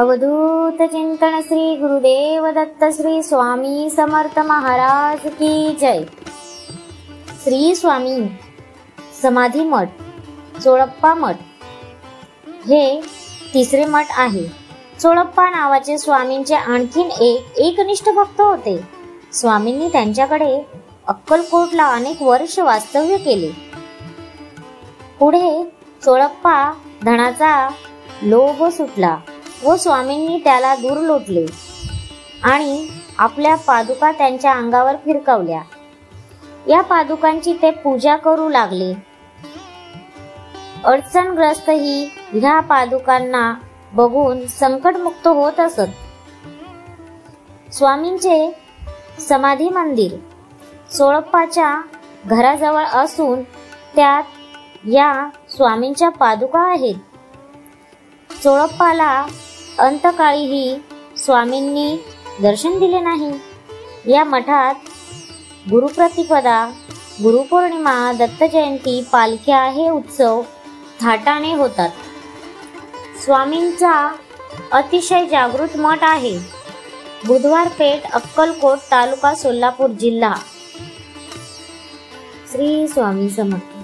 अवधूत चिंतन श्री गुरुदेव दत्त श्री स्वामी समर्थ महाराज की जय। श्री स्वामी समाधी मठ, चोळप्पा मठ हे तिसरे मठ आहे। चोळप्पा नावाचे स्वामींचे आणखीन एक एकनिष्ठ भक्त होते। स्वामींनी त्यांच्याकडे अक्कलकोटला अनेक वर्ष वास्तव्य केले। पुढे चोळप्पा धनाचा लोभ सुटला व स्वामींनी त्याला दूर लोटले आणि आपल्या पादुका त्यांच्या अंगावर फिरकावल्या। या पादुकांची ते पूजा करू लागले। अडचणग्रस्त ही ह्या पादुकांना बघून संकटमुक्त होत असत। स्वामींचे समाधी मंदिर चोळप्पाच्या घराजवळ असून त्यात या स्वामींच्या पादुका आहेत। चोळप्पाला अंतकाळीही स्वामींनी दर्शन दिले नाही। या मठात गुरुप्रतिपदा, गुरुपौर्णिमा, दत्त जयंती, पालख्या हे उत्सव थाटाने होतात। स्वामींचा अतिशय जागृत मठ आहे। बुधवार पेठ, अक्कलकोट तालुका, सोलापूर जिल्हा। श्री स्वामी समर्थ।